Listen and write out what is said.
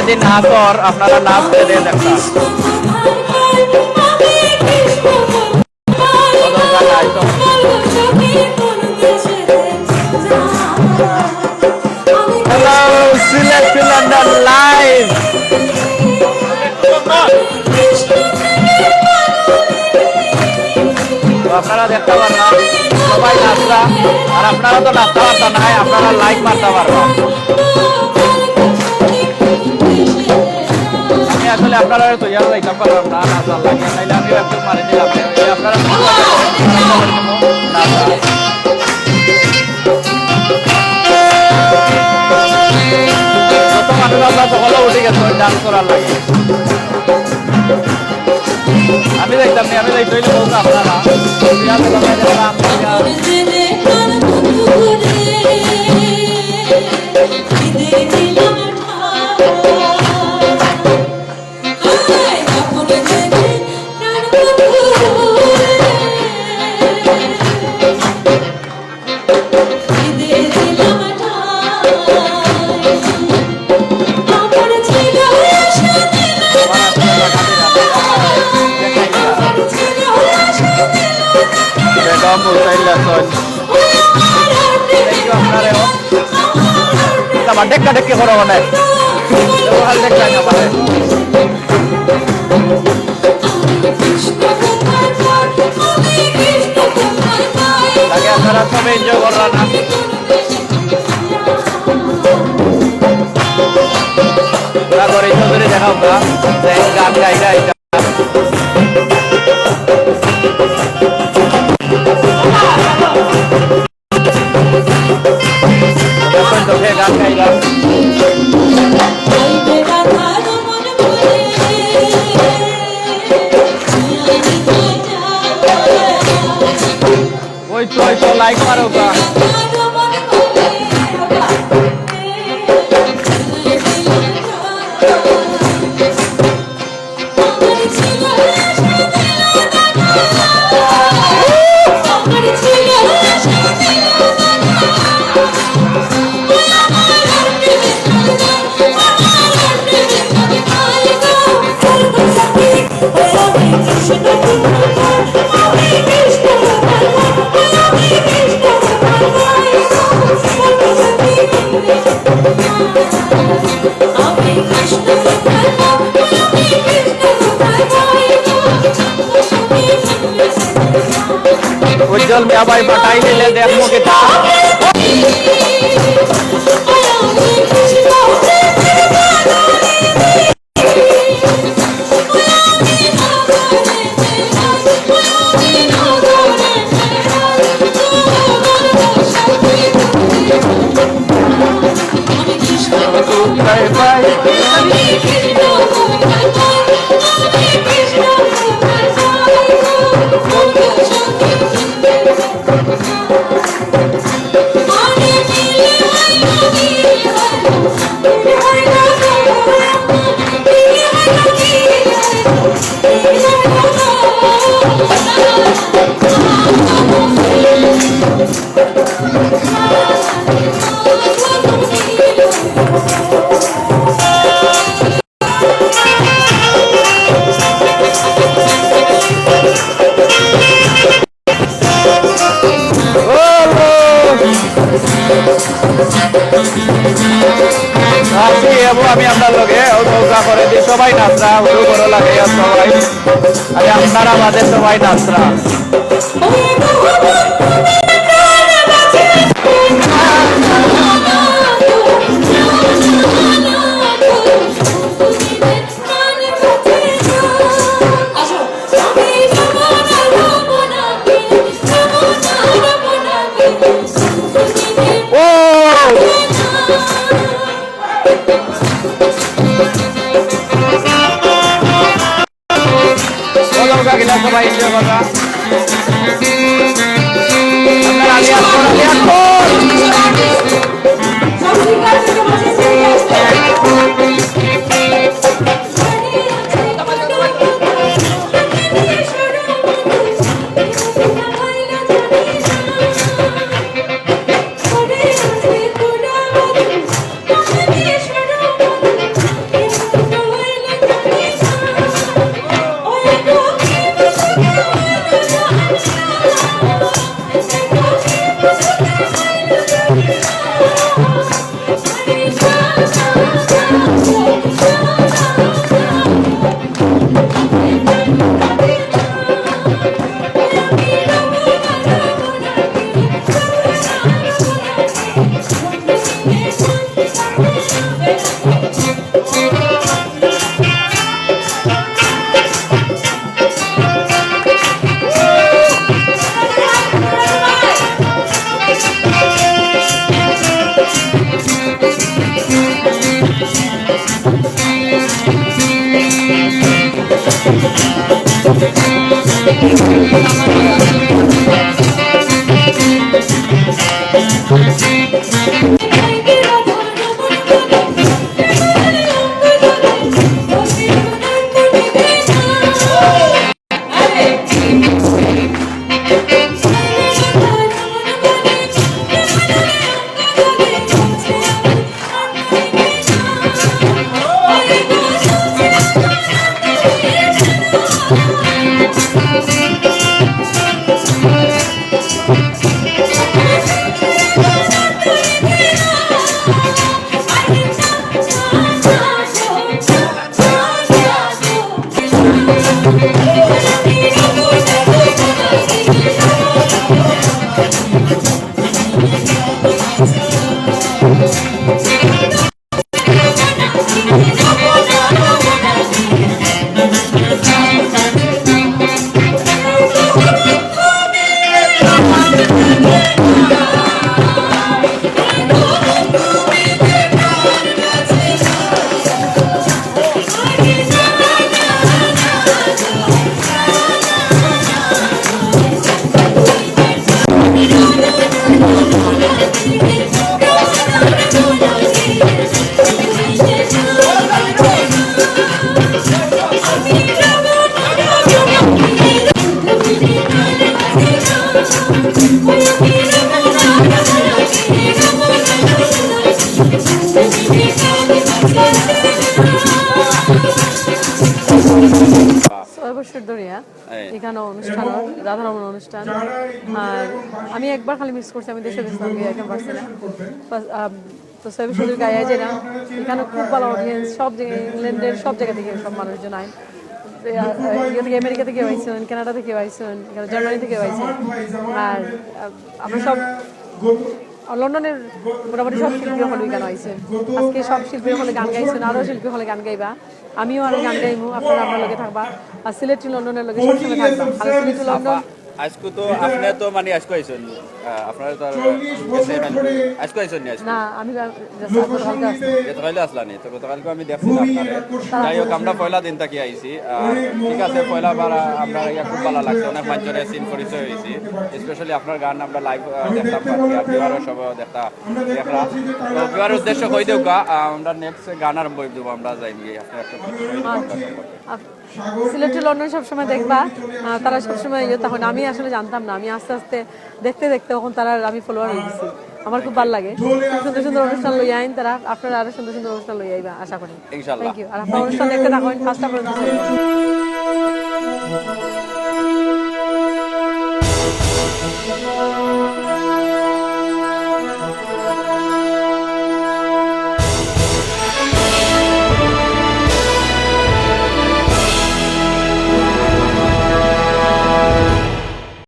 যদি না কর আপনারা নাচ দেন একটা hello Sylhet to London live আপনারা দেখতে পারবেন সবাই নাচরা আর আপনারা তো নাচতে পারতেন না আপনারা লাইক মারতে পারবেন আমি আসলে আপনারা তৈরি যাইতাম পারলাম না নাচার লাগে নাইলে আমি একটু মারি দিলাম আপনারা যত মানুষ আমরা সকলে উঠে গেছে ডান্স করার লাগে আমি দেখতাম আমি দেখতে বলবো আপনারা ডেকা ডেকে করো মানে দেখলাম আমাদের আপনারা সবাই এনজয় করলাম না তারপরে চৌধুরী দেখাও গান গাই গাই গান গাইলাম ওই তো লাইক মারো গা उज्जवल में भाई बटाई ले ले देखो कितना আমি আপনার লগে নৌকা করে দিই সবাই নাচরা উড়ু করো লাগে সবাই আরে আপনারা আমাদের সবাই নাচরা সবাই এনজয় করবা বছর ধরে এখানে অনুষ্ঠান রাধারমণ অনুষ্ঠান। আর আমি একবার খালি মিস করছি, আমি দেশে গেছিলাম এখন পারছি না। তো 6 বছর ধরে গায়ে যায় না, এখানে খুব ভালো অডিয়েন্স, সব জায়গায় ইংল্যান্ডের সব জায়গা থেকে সব মানুষজন আইন, থেকে আমেরিকা থেকে আইসেন, কানাডা থেকে আইসেন, জার্মানি থেকে আইসেন। আর আমরা সব লন্ডনের মোটামুটি সব শিল্পী হলে গান আইসেন। আজকে সব শিল্পী হলে গান গাইছেন, আরও শিল্পী হলে গান গাইবা, আমিও আরো গান গাইবো, আপনারা আমার লগে থাকবা। আর সিলেটি লন্ডনের লগে সবসময় থাকবা। আর সিলেটি লন্ডন আজকে তো আপনি তো মানে আজকে আইছেন, আপনারা তো আজকে আইছেন নি? না, আমি গতকালকে আসলানি, তো গতকালকে আমি দেখছি আপনারে। যাই হোক, আমরা পয়লা দিন থেকে আইছি। ঠিক আছে, পয়লা বার আমরা খুব ভালো লাগছে, অনেক মানুষের সিন পরিচয় হয়েছি। স্পেশালি আপনার গান আমরা লাইভ দেখতাম, আর বিবারও সব দেখলাম। তো বিবারের উদ্দেশ্য কই দেব, আমরা নেক্সট গান আরম্ভ করে দেবো, আমরা যাই গিয়ে সিলেটি লন্ডন সবসময় দেখবা, তারা সবসময় তখন আমি আসলে জানতাম না, আমি আস্তে আস্তে দেখতে দেখতে তখন তারা আমি ফলোয়ার হয়ে গেছি। আমার খুব ভালো লাগে, সুন্দর সুন্দর অনুষ্ঠান লই আইন তারা, আপনারা আরো সুন্দর সুন্দর অনুষ্ঠান লই আইবা আশা করি। ইনশাআল্লাহ। Thank you. আর আপনার অনুষ্ঠান দেখতে থাকুন 5টা পর্যন্ত।